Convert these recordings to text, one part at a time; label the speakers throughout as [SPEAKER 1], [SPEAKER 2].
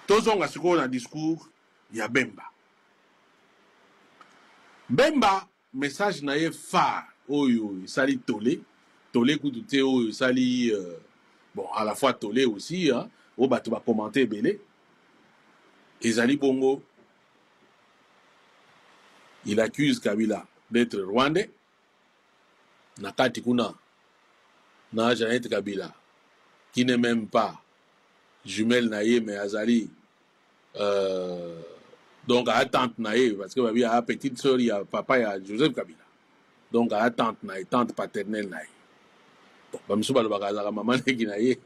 [SPEAKER 1] tozonga sikoyo na discours ya Bemba. Bemba message na ye phare oyo sali tolé kutu te oyo sali bon à la fois tolé aussi hein o bato ba commenter belé ezali bongo. Il accuse Kabila d'être rwandais. Nakati kuna na Jeannette Kabila qui n'est même pas jumelle naïe mais azali donc à tante naïe parce que il y a petite sœur, il y a papa, il y a Joseph Kabila. Donc à tante naïe, tante paternelle naïe. Bon, bah monsieur balobakaza maman qui naïe.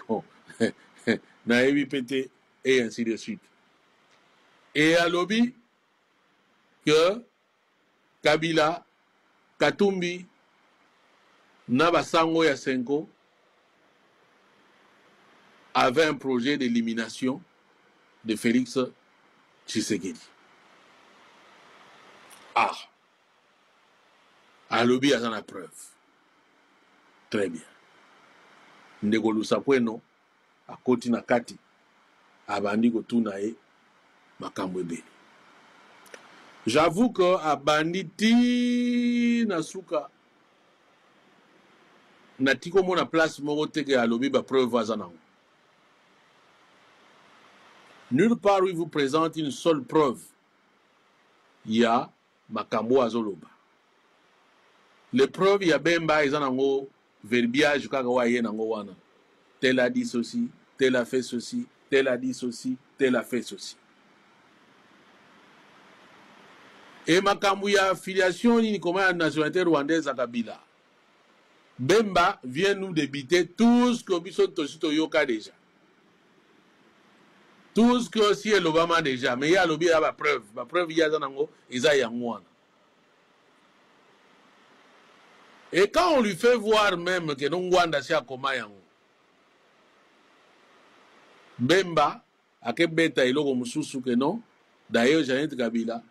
[SPEAKER 1] Bon, naïe pété et ainsi de suite. Et à lobby que Kabila Katumbi Nabasango Yasenko avait un projet d'élimination de Félix Tshisekedi. Ah, à lobby à la preuve. Très bien. Ndegolu Sapweno, à Koti Nakati, à Bandi Kotunae, Makambwebe. J'avoue que à Banditi Nasuka, Natiko Mona place Moroteke à lobby, ba preuve Vazanango. Nulle part où il vous présente une seule preuve, il y a Makambo Azoloba. Les preuves, il y a Bemba, ils ont verbiage, tel a dit ceci, tel a fait ceci, tel a dit ceci, tel a fait ceci. Et Makambo, il y a affiliation, ni comment la nationalité rwandaise à Kabila. Bemba vient nous débiter tout ce que Bison Toshito Yoka déjà. Tout ce que si l'Obama déjà, mais il y a lobby à ma preuve il y a Zanango, ils a Yangouana. Et quand on lui fait voir même que nous Wanda si à Koma Yango, Bemba, à Kebeta et Logo Mususu que non, d'ailleurs Jeannette Kabila,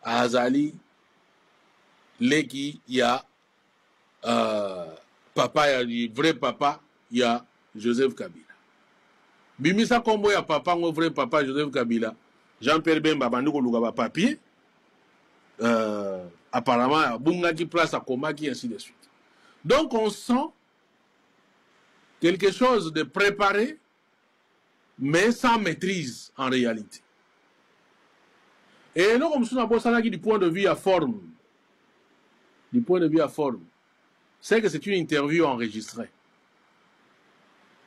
[SPEAKER 1] à Azali, Leki, il y a papa, il y a vrai papa, il y a Joseph Kabila. Bimisa Kombo ya papa, mon vrai papa Joseph Kabila, Jean-Pierre Bemba, Bandouko Lugaba papier, apparemment, Bunga qui place à Koma qui ainsi de suite. Donc on sent quelque chose de préparé, mais sans maîtrise en réalité. Et nous, comme ça, du point de vue à forme, du point de vue à forme, c'est que c'est une interview enregistrée.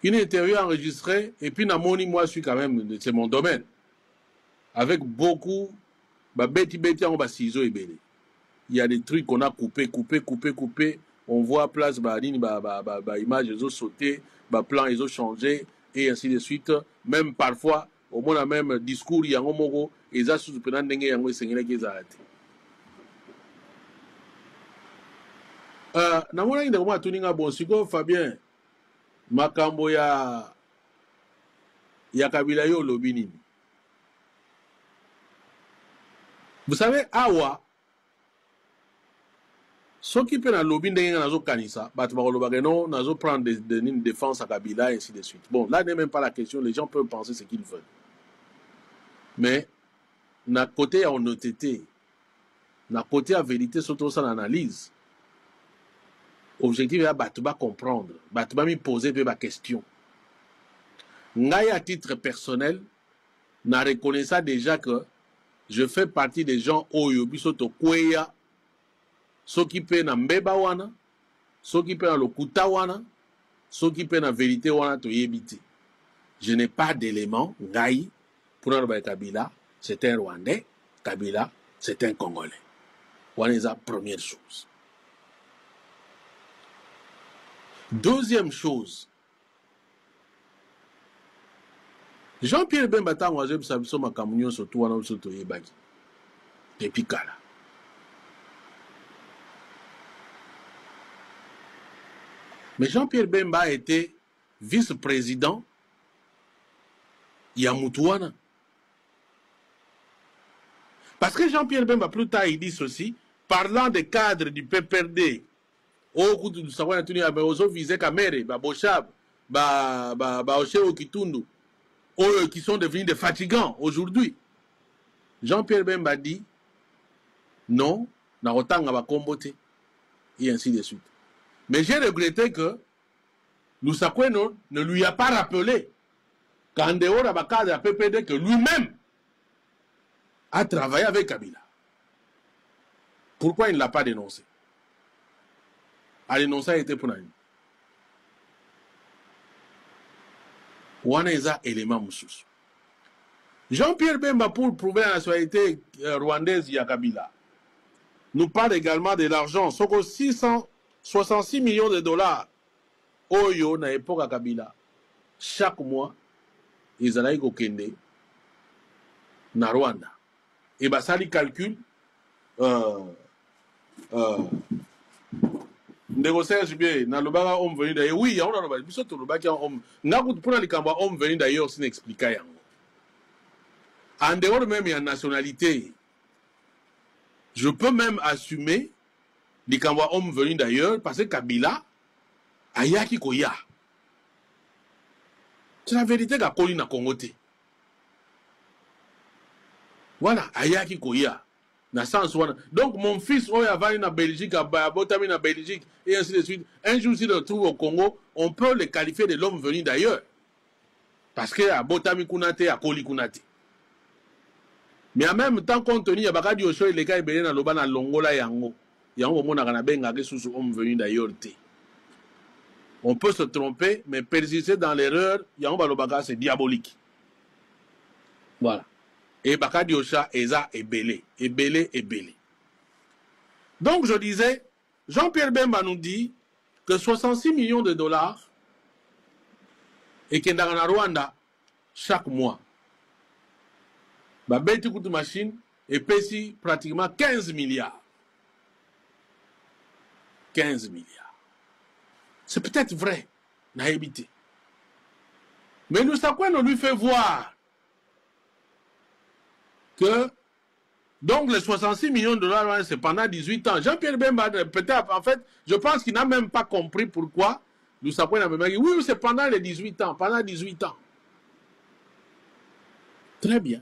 [SPEAKER 1] Une interview enregistrée, et puis Namoni, moi, je suis quand même, c'est mon domaine. Avec beaucoup, bêti, on va ciseaux et belé. Il y a des trucs qu'on a coupé. On voit place, images, ils ont sauté, plan, ils ont changé, et ainsi de suite. Même parfois, au moins, même discours, il y a un mot, ils ont sous pendant dengue, ils ont essayé qu'ils arrêtent. Namona, il y a un tuninga bon, siko, Fabien. Makambo ya Kabila yo lobby. Vous savez, Awa, ceux qui prennent un lobby n'engagent nazo kanisa, non, nazo prendre une défense à Kabila et ainsi de suite. Bon, là n'est même pas la question, les gens peuvent penser ce qu'ils veulent. Mais, na côté à honnêteté, na côté à vérité, surtout ça l'analyse. Objectif est de comprendre, de me poser des questions. Ngai à titre personnel, na reconnaissant déjà que je fais partie des gens oyo soto kweya, ceux qui paient na mbeba wana, ceux qui paient na lokuta wana, ceux qui paient na vérité wana to yebite. Je n'ai pas d'éléments ngai pour dire Kabila, c'est un Rwandais, Kabila, c'est un Congolais. Wana est la première chose. Deuxième chose, Jean-Pierre Bemba tango azeb sabiso makamunyo sotu wana soto yebaki. Depuis kala. Mais Jean-Pierre Bemba a été vice-président Yamutouana. Parce que Jean-Pierre Bemba plus tard il dit ceci, parlant des cadres du PPRD. Au coup de savoir que nous avons visé Kamere, Boshab, Oshe Okitundu. qui sont devenus des fatigants aujourd'hui. Jean-Pierre Bemba dit non, Narotanga va comboter, et ainsi de suite. Mais j'ai regretté que Lusa Kweno ne lui a pas rappelé qu'en dehors de la cadre de la PPD, que lui-même a travaillé avec Kabila. Pourquoi il ne l'a pas dénoncé? A dénoncé a été pour nous. Waneza élément moussous. Jean-Pierre Bemba, pour prouver la nationalité rwandaise, il y a Kabila, nous parle également de l'argent. Soko 666 millions de dollars. Oyo na époque à Kabila. Chaque mois, ils allaient au Kende, na Rwanda. Et bah ça, les calculs, négocier bien, na lobaka homme venu d'ailleurs. Oui, on a lobaka. Biso to lobaka homme. Na kutu pona likamba homme venu d'ailleurs, c'est n'expliquer yango. En dehors même, il y a une nationalité. Je peux même assumer les hommes venus d'ailleurs parce que Kabila a yaki koya. C'est la vérité qu'a Koli na Congoté. Voilà, a yaki koya. Na sens wana. Donc mon fils oya va na Belgique, a botami na Belgique et ainsi de suite. Un jour s'il le trouve au Congo, on peut le qualifier de l'homme venu d'ailleurs. Parce que a botami kunate, a Koli kunate. Mais en même temps, compte tenu, il y a bakadi osho les gars ibele na loba na longola yango. Yango mona kana benga ke sous homme venu d'ailleurs te. On peut se tromper, mais persister dans l'erreur, yango balobaka c'est diabolique. Voilà. Et bakadi osha eza ebele, ebele, ebele. Donc je disais, Jean-Pierre Bemba nous dit que 66 millions de dollars et qu'il y a en Rwanda chaque mois. Beti Koutou Machine et pèse pratiquement 15 milliards. 15 milliards. C'est peut-être vrai, naïbité. Mais nous savons qu'on lui fait voir que donc les 66 millions de dollars, c'est pendant 18 ans. Jean-Pierre Bemba, peut-être, en fait, je pense qu'il n'a même pas compris pourquoi nous savons qu'on a même dit, oui, c'est pendant les 18 ans, pendant 18 ans. Très bien.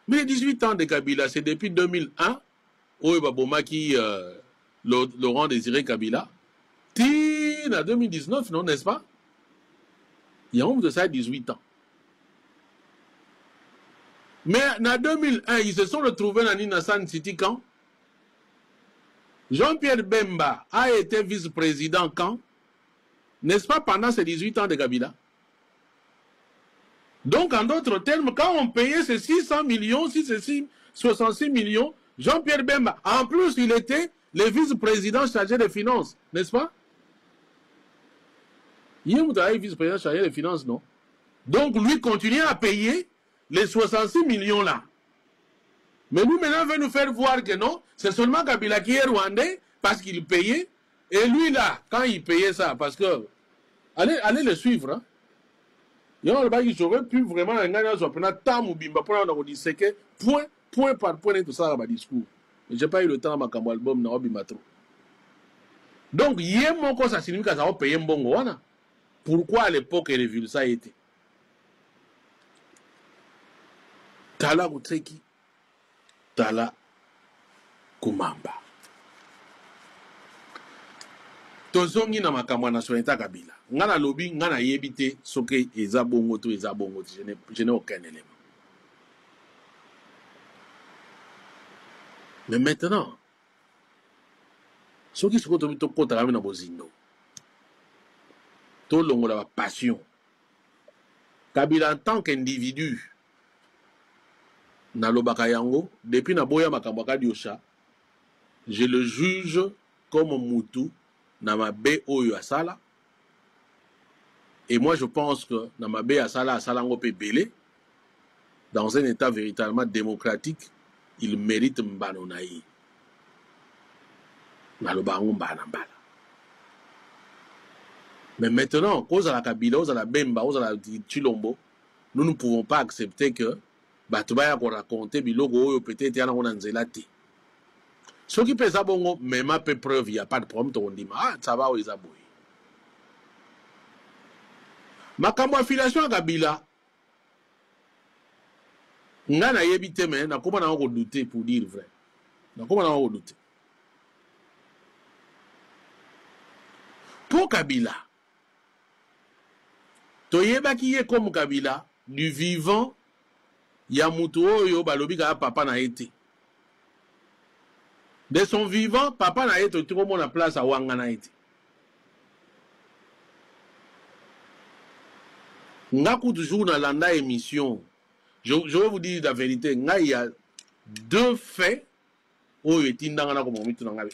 [SPEAKER 1] Mais les 18 ans de Kabila, c'est depuis 2001, où Babomaki, Laurent Désiré Kabila, en 2019, non, n'est-ce pas? Il y a un de ça 18 ans. Mais en 2001, ils se sont retrouvés dans Ninasan City quand Jean-Pierre Bemba a été vice-président quand? N'est-ce pas pendant ces 18 ans de Kabila? Donc, en d'autres termes, quand on payait ces 600 millions, 66 millions, Jean-Pierre Bemba, en plus, il était le vice-président chargé des finances, n'est-ce pas? Il est vice-président chargé des finances, non? Donc, lui continuait à payer les 66 millions là. Mais nous, maintenant, veut nous faire voir que non, c'est seulement Kabila qui est rwandais parce qu'il payait. Et lui, là, quand il payait ça, parce que, allez le suivre, hein. J'aurais pu vraiment engager son temps ou bimba pour avoir dit c'est que point par point tout ça dans discours. Mais j'ai pas eu le temps à ma album na bimba trop. Donc hier mon ça signifie que ça va payer un bon wana. Pourquoi à l'époque les villes ça a été Tala Kutseki Tala Kumamba. Tozongi na makambo na nationalité Kabila. Ngana lobby, ngana yebite, soke eza bongo to eza bongo. Je n'ai aucun élément. Mais maintenant, soki soko to bito kota kami na bozindo. To longo la passion. Kabila en tant qu'individu, na lobaka yango, depuis na boya makambo ka diosha, je le juge comme Moutou. Namabe Oyo Asala. Et moi, je pense que Namabe Asala Ngope Belé, dans un état véritablement démocratique, il mérite Mbanonaï. Mais maintenant, cause à la Kabila, cause à la Bemba, cause à la Chilombo, nous ne pouvons pas accepter que Batubaya qu'on raconte, Bilogo peut-être Yana Onanzelati. Ce qui peut être bon, même à peu preuve, il n'y a pas de problème, on dit, ah, ça va, ils abouillent. Ma affiliation à Kabila, Nga na yebite mais na koma na douter pour dire vrai. Na koma na douter. Pour Kabila, toyeba ki ye comme Kabila du vivant ya mutu oyo balobi ka papa na été. De son vivant, papa na été tout monde na place à wanga na été. Nga ku toujours na landa émission. Je vais vous dire la vérité, nga il y a deux faits oyo etindanga na ko momitu na nga.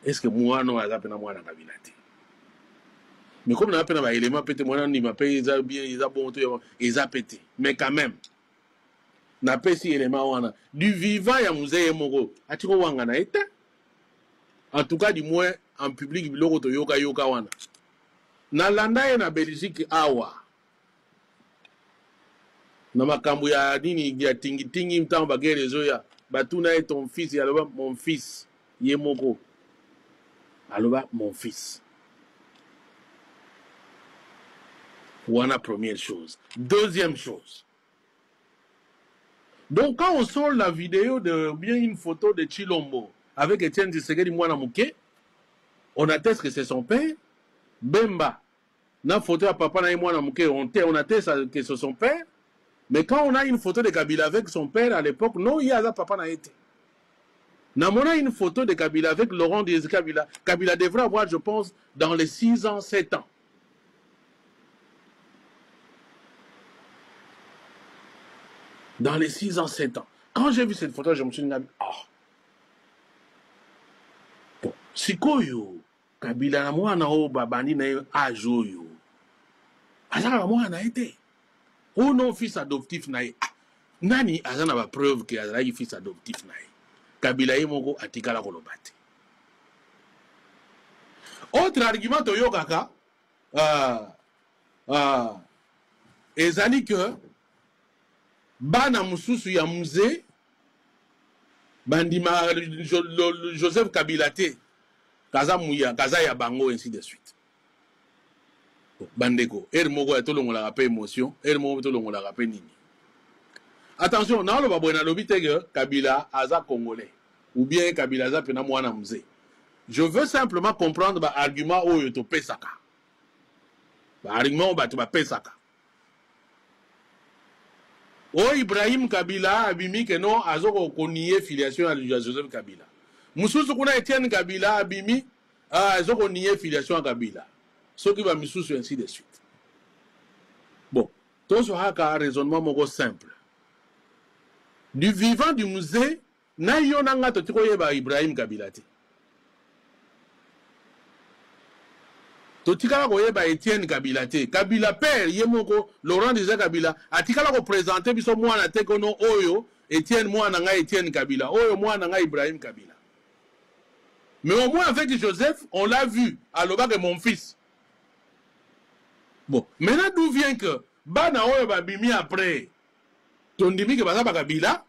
[SPEAKER 1] Est-ce que moi non aza pena moi na Kabila te? Mais comme on a pena ba élément pété moi ni ma paye ça bien, ils a bon tout, ils a pété. Mais quand même na pesi élément wana du vivant ya musée moko atiko wanga na été. En tout cas du moins en public biloko to yoka yoka wana. Na landa na Belgique awa. Na makambo ya nini ya tingi tingi mtango bagere zoya batuna et ton fils ya loba mon fils yemoko. Aloba, mon fils. Voilà première chose. Deuxième chose. Donc, quand on sort la vidéo de bien une photo de Chilombo avec Etienne Tshisekedi Mwana Muke, on atteste que c'est son père. Bemba, na photo à papa na Mwana Muke, on atteste que c'est son père. Mais quand on a une photo de Kabila avec son père à l'époque, non, il y a papa n'a été. Nous avons une photo de Kabila avec Laurent Désiré Kabila. Kabila devrait avoir, je pense, dans les 6 ans, 7 ans. Dans les 6 ans, 7 ans. Quand j'ai vu cette photo, je me suis dit, bon, si koyo, Kabila na mwana o babani na ajo yo. Azana mwana été. Ou non fils adoptif na nani azana ba preuve que azana fils adoptif na Kabila yemoko atikala kolobate. Autre argument toyo kaka ezali que bana mususu ya musée bandima Joseph Kabila te kaza muya kaza ya bango ainsi de suite. Bandeko moko ya tolongola rapé émotion moko tolongola rapé nini. Attention, non, le babouena lobite que Kabila aza congolais ou bien Kabila aza pena mwana musée. Je veux simplement comprendre l'argument où yoto pesaka. L'argument où tu pesaka. O Ibrahim Kabila abimi que non azoko koniye filiation à Joseph Kabila. Mususu kuna Etienne Kabila abimi azoko niye filiation à Kabila. Ce qui va misusu ainsi de suite. Bon, tout ce haka raisonnement moko simple. Du vivant du musée, na yonanga to tiko yeba Ibrahim Kabila te. To tikala ko yeba Etienne Kabila te. Kabila père yemoko Laurent Désiré Kabila atikala ko présenter biso mwana te kono oyo Etienne mwana nga Etienne Kabila, oyo mwana nga Ibrahim Kabila. Mais au moins avec Joseph, on l'a vu à l'obak mon fils. Bon, maintenant d'où vient que bana oyo babimi après tondimi ke baza Kabila,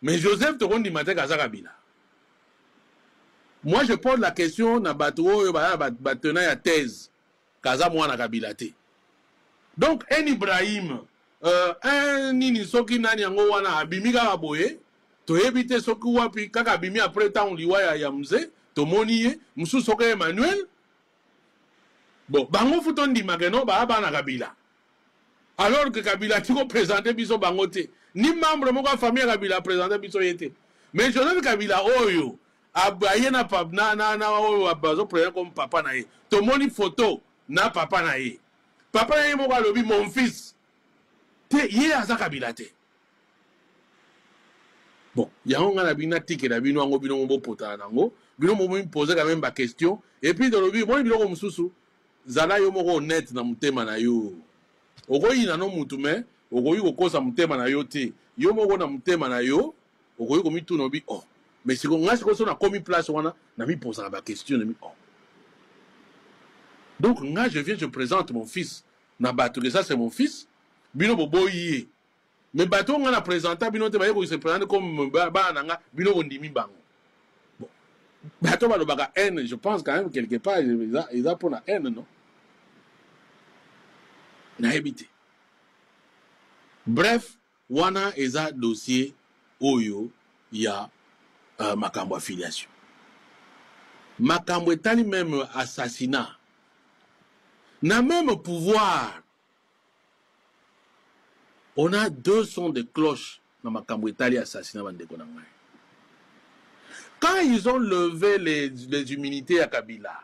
[SPEAKER 1] mais Joseph te kondi mate kaza Kabila. Moi je pose la question na bato oyo batena ya thèse kaza mwana Kabila te. Donc un Ibrahim un nini soki nani yango wana abimi kaka boye to ebite soki wapi kaka abimi après temps liwa ya mze to moni ye musu soki Emmanuel. Bon, bango futondi mageno ba bana Kabila. Alors que Kabila tiko présenter biso bangote ni membre moko famille Kabila présenter biso yete. Mais Joseph Kabila oyo abayena na oyo abazo prendre comme papa na ye. To moni photo na papa na ye. Papa na ye moko alobi mon fils. Te ye aza Kabila te. Bon, yango ngana bina tike na bino ngo bino mbo pota nango. Bino mbo me poser quand même ba question et puis dans le but moi bino mususu zala yo moko honnête na mutema na yo. Okoyi na no mutu me, okoyi kokosa mutema na yo te. Yo moko na mutema na yo, okoyi komi tu no bi oh. Mais si on a ce na komi place wana, na mi posa ba question na mi oh. Donc nga je présente mon fils. Na batu que ça c'est mon fils. Bino boboyi. Mais bato nga na présenter bino te ba yeko se présenter comme ba nanga bino ndimi bango. Bon. Bato ba lo baka haine, je pense quand même quelque part ils a pour la haine non. Na habité. Bref, wana eza dossier oyo ya makambo affiliation. Makambo etali même assassinat. Na même pouvoir. On a deux sons de cloche dans makambo etali assassinat bandeko na ngai. Quand ils ont levé les immunités à Kabila,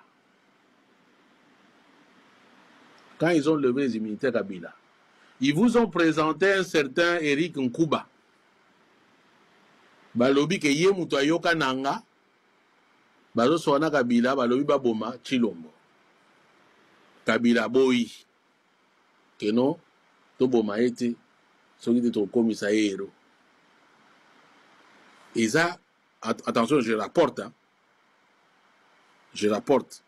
[SPEAKER 1] ils vous ont présenté un certain Eric Nkuba. Balobi ke ye mutu ayoka nanga, bazo soana Kabila, balobi baboma Chilombo. Kabila boyi. Keno, to boma ete, soki te to komisa héros. Et ça, attention, je rapporte. Hein. Je rapporte.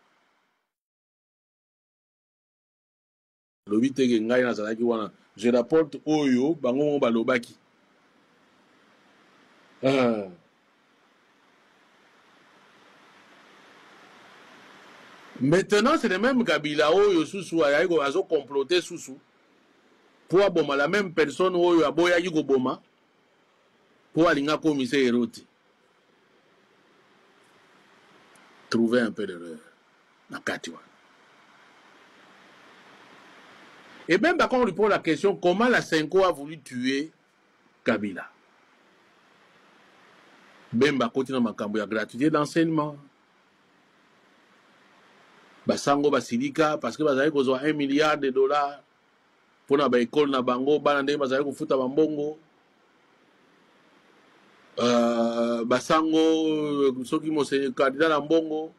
[SPEAKER 1] Je rapporte Oyo, Bango Balobaki. Maintenant, c'est le même Kabila Oyo Sousou, Azo comploté Sousou. Pour aboma la même personne Oyo Aboya Yugo Boma. Pour alinga commissaire Eroti. Trouver un peu d'erreur. Na Katiwa. Et même quand on lui pose la question, comment la Senko a voulu tuer Kabila? Bemba continue makambo ya gratuité d'enseignement. Basango basilika parce que bazali kozwa $1 milliard pour na ba école na bango bana ndenge bazali kofuta bambongo. Basango soki mose candidat na mbongo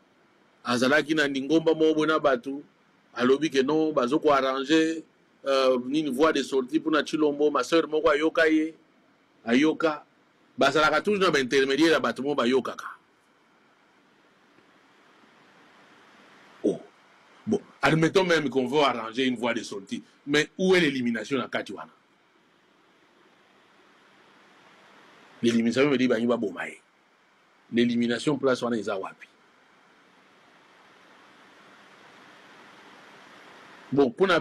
[SPEAKER 1] azalaki na ndingomba mobo na batu alobi ke non bazoko arranger une voie de sortie pour na Chilombo ma sœur moko ayoka ye ayoka bazalaka toujours na ba intermédiaire ya batu mo bayokaka. Oh bon, admettons même qu'on veut arranger une voie de sortie, mais où est l'élimination na Katiwana? L'élimination me dit ba yiba bomaye. L'élimination place wana eza wapi? Bon, pour na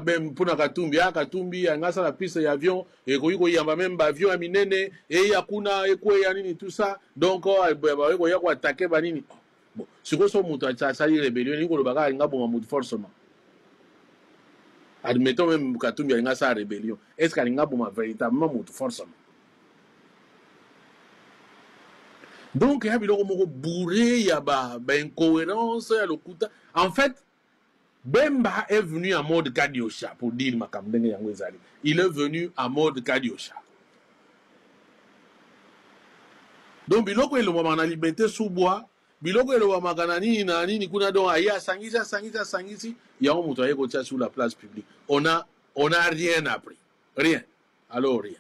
[SPEAKER 1] Katumbi, angasa la piste d'avion, et koyiko yamba même avion à minene, et yakuna, et quoi yanini, tout ça, donc, yako attaquer banini. Bon, si vous avez une rébellion, il y a une forcément. Admettons même Katumbi a une rébellion. Est-ce qu'il y a une véritablement forcément? Donc, il y a une bourré, il y a une incohérence, il y a le coup. En fait, Bemba est venu en mode Kadiosha pour dire Makamdenge Yangwezali. Il est venu en mode Kadiosha. Donc, biloko ele wamana liberté sous bois, biloko ele wamana nini kuna don aya sangisi, ya on mutoye kotia sur la place publique. On a rien appris. Rien. Alors rien.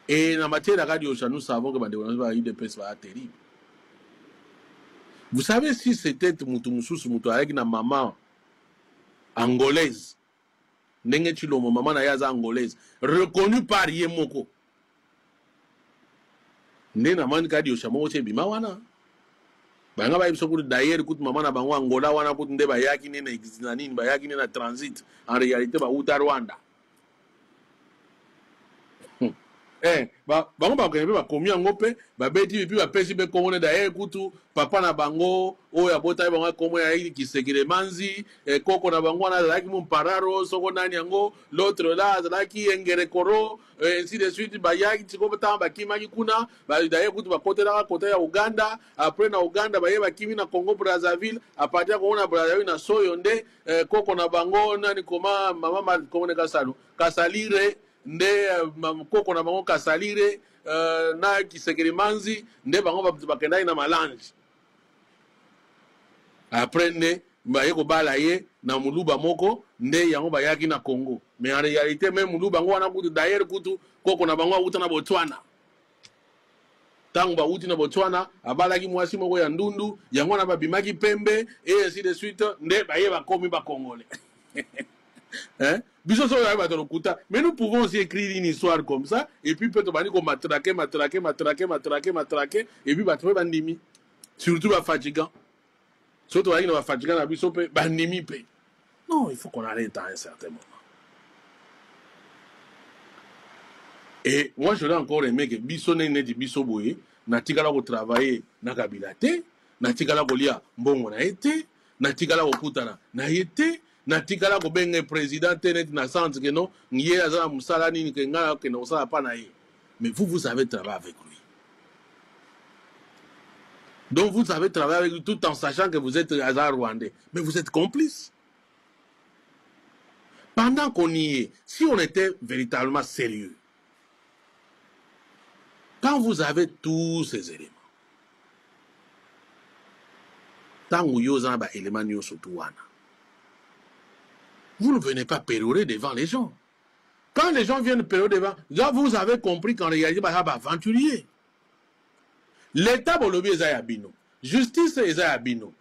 [SPEAKER 1] Et dans la matière de Kadiosha, nous savons que Bandewanazo a eu des personnes terribles. Vous savez si c'était Mutu avec na maman angolaise, Ndenge Chilombo, maman na yaza angolaise, reconnue par Yemoko. Ndenge na man Kadiosha mo che bima wana. Banga ba ibso ku d'ailleurs kut maman na bango Angola wana kut nde ba yaki ne na exinanini ba yaki ne na transit. En réalité ba uta Rwanda. Bango ba kenebe ba komi yango pe ba beti puis ba pesi be komone d'ailleurs kutu papa na bango o ya bota bango komo ya ili kisekire manzi koko na bango na laki mon pararo soko nani yango l'autre là laki engere koro ainsi de suite ba yaki tiko bata ba kimaki kuna ba d'ailleurs kutu ba kote na kote ya Uganda après na Uganda ba ye ba kimi na Congo Brazzaville a partir ko na Brazzaville na Soyonde koko na bango nani koma mama komone kasalire nde koko na bango kasalire na kisekere manzi nde bango bakendai na malange après nde baye ko bala ye na muluba moko nde yango bayaki na Congo mais en réalité même muluba ngo wana kutu d'ailleurs kutu koko na bango uta na Botswana tango ba uti na Botswana abalaki mwasi moko ya ndundu yango na babimaki pembe et ainsi de suite nde baye bakomi ba congolais. Hein? Mais nous pouvons aussi écrire une histoire comme ça, et puis peut-être matraquer, et puis battre bandimi. Surtout à fatigant. Surtout à fatigant, à bandimi. Non, il faut qu'on arrête à un certain moment. Et moi, j'aurais encore aimé que Bissone Neti Bissoboye, Natikala ko travailler na Kabila te, Natikala ko lia mbongo na été, Natikala ko kutana na été, Natikala ko benga président net na sens que non, Nye azana musala nini ke ngala ke no sala pa na ye. Mais vous savez travailler avec lui. Donc vous savez travailler avec lui tout en sachant que vous êtes Hazard rwandais. Mais vous êtes complice. Pendant qu'on y est, si on était véritablement sérieux, quand vous avez tous ces éléments, tant vous avez des éléments, vous ne venez pas pérorer devant les gens. Quand les gens viennent pérorer devant, là vous avez compris qu'en réalité, il y a des aventuriers. L'État bolobi est abino. Justice est abino.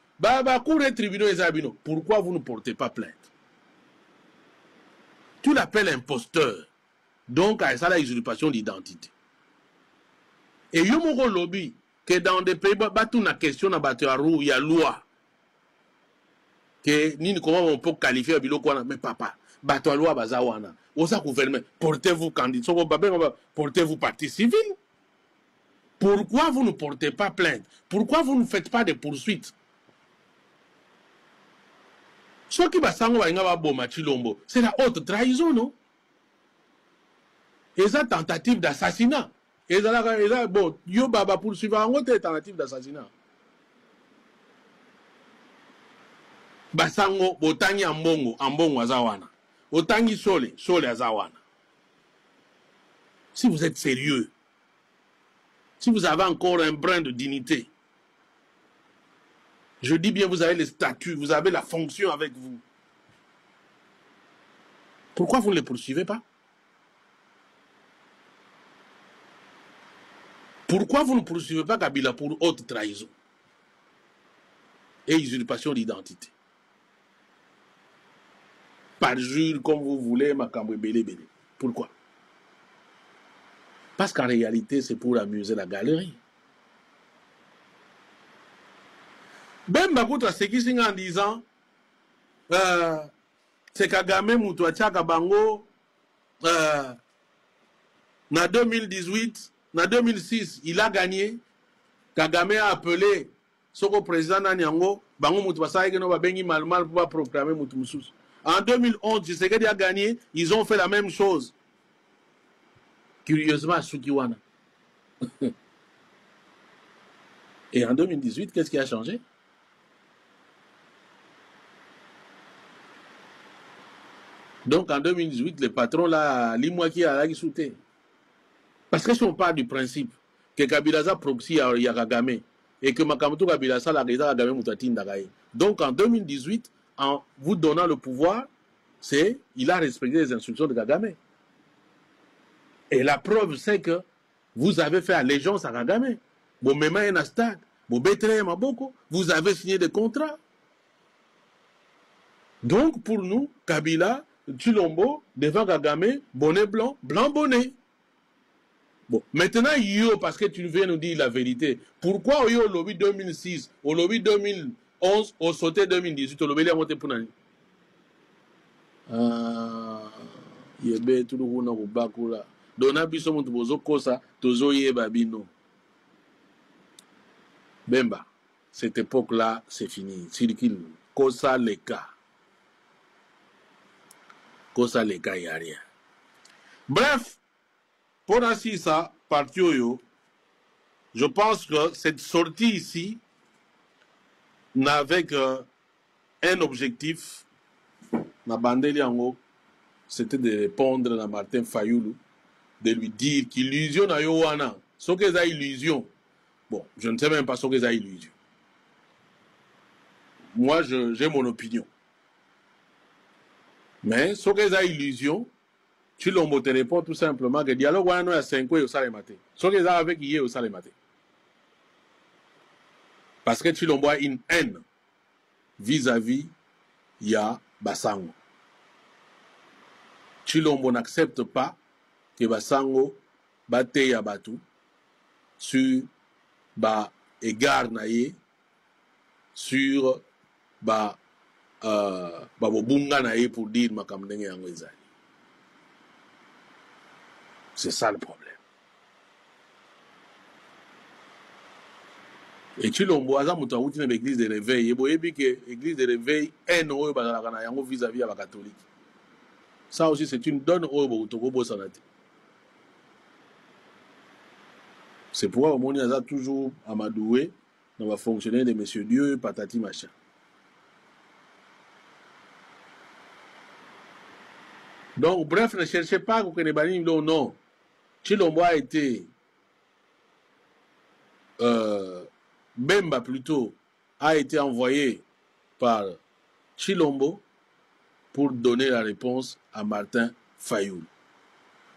[SPEAKER 1] Cour et tribunaux est abino. Pourquoi vous ne portez pas plainte? Tu l'appelles imposteur. Donc, à ça, la usurpation d'identité. Et il y a un lobby que dans des pays, il y a une question il y a loi. Que ni comment on peut qualifier mais papa, bateau loi bazawana. Osa gouvernement, portez-vous candidat, portez-vous partie civile. Pourquoi vous ne portez pas plainte? Pourquoi vous ne faites pas de poursuites? Ce qui va c'est la haute trahison, non? Et ça, tentative d'assassinat. Et ça, bon, yo baba poursuivre en haute tentative d'assassinat. Basango, botangi ambongo azawana. Botangi sole azawana. Si vous êtes sérieux, si vous avez encore un brin de dignité, je dis bien, vous avez les statuts, vous avez la fonction avec vous. Pourquoi vous ne les poursuivez pas? Pourquoi vous ne poursuivez pas Kabila pour haute trahison et usurpation d'identité? Parjure comme vous voulez, Makambo Bélé Bélé. Pourquoi? Parce qu'en réalité, c'est pour amuser la galerie. Ben Bakuta Sekising en disant c'est Kagame Moutouachaka Bango en 2018, en 2006, il a gagné. Kagame a appelé Soko président Nanyango, Bango Moutouachaka no Bengi Malmal pour proclamer Moutoussous. En 2011, Tshisekedi a gagné, ils ont fait la même chose. Curieusement, Sukiwana. Et en 2018, qu'est-ce qui a changé? Donc en 2018, le patron là, l'imois qui a sauté. Parce que si on parle du principe que Kabila a proxy à Kagame et que Makamoto Kabila a la réserve Kagame Moutatin Dagaye. Donc en 2018, en vous donnant le pouvoir, il a respecté les instructions de Kagame. Et la preuve, c'est que vous avez fait allégeance à Kagame. Bon, même un stade, bon, vous avez signé des contrats. Donc pour nous, Kabila, Chilombo, devant Kagame, bonnet blanc, blanc bonnet. Bon, maintenant, parce que tu viens nous dire la vérité, pourquoi au lobby 2006, au lobby 2011, au sauté 2018, au lobby il a monté pour nani? Yebe tout le monde au bakula. Dona biso monte bozo kosa, tozo yeba bino. Bemba, cette époque-là, c'est fini. Circule, kosa leka. Kosa leka, il n'y a rien. Bref, pour ainsi ça, Partioyo, je pense que cette sortie ici n'avait qu'un objectif. Ma bandeli yango, c'était de répondre à Martin Fayoulou, de lui dire qu'illusion a yowana, ce que c'est illusion. Bon, je ne sais même pas ce que c'est illusion. Moi, j'ai mon opinion. Mais ce que c'est illusion, tu l'as te répond tout simplement que le dialogue wana a 5 ans au salemate. Ce que c'est avec hier au salemate. Parce que tu l'envoies une haine vis-à-vis ya Basango. Chilombo n'accepte pas que Basango bate ya batu sur ba égard naye sur ba bobunga naye pour dire makamdenge yango ezali. C'est ça le problème. Et Chilombo, aza mutu awuti na l'église de réveil. Et boyebi que l'église de réveil un oyo bazalaka na yango vis-à-vis ya ba catholique. Ça aussi c'est une donne oyo botoko bosana te. C'est pourquoi au monde aza toujours amadoué dans va fonctionner de Monsieur Dieu patati machin. Donc bref, ne cherchez pas que ne bani non. Chilombo a été Bemba plutôt a été envoyé par Chilombo pour donner la réponse à Martin Fayoul.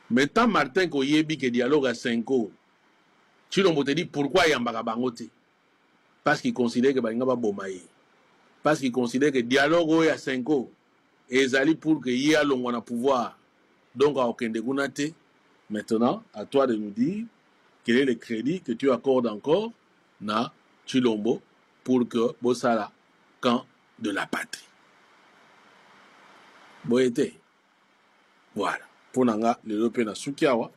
[SPEAKER 1] Maintenant, Martin Koyebi qui dialogue à 5 ans, Chilombo te dit pourquoi il y a un bangote. Parce qu'il considère que Bangaba Bomaye. Parce qu'il considère que dialogue à 5 ans est allé pour qu'il y ait un pouvoir. Donc, à aucun dégoûté. Maintenant, à toi de nous dire quel est le crédit que tu accordes encore na Chilombo pour que Bossala camp de la patrie. Boyete. Voilà. Pour Nanga, le Lope na Sukiawa.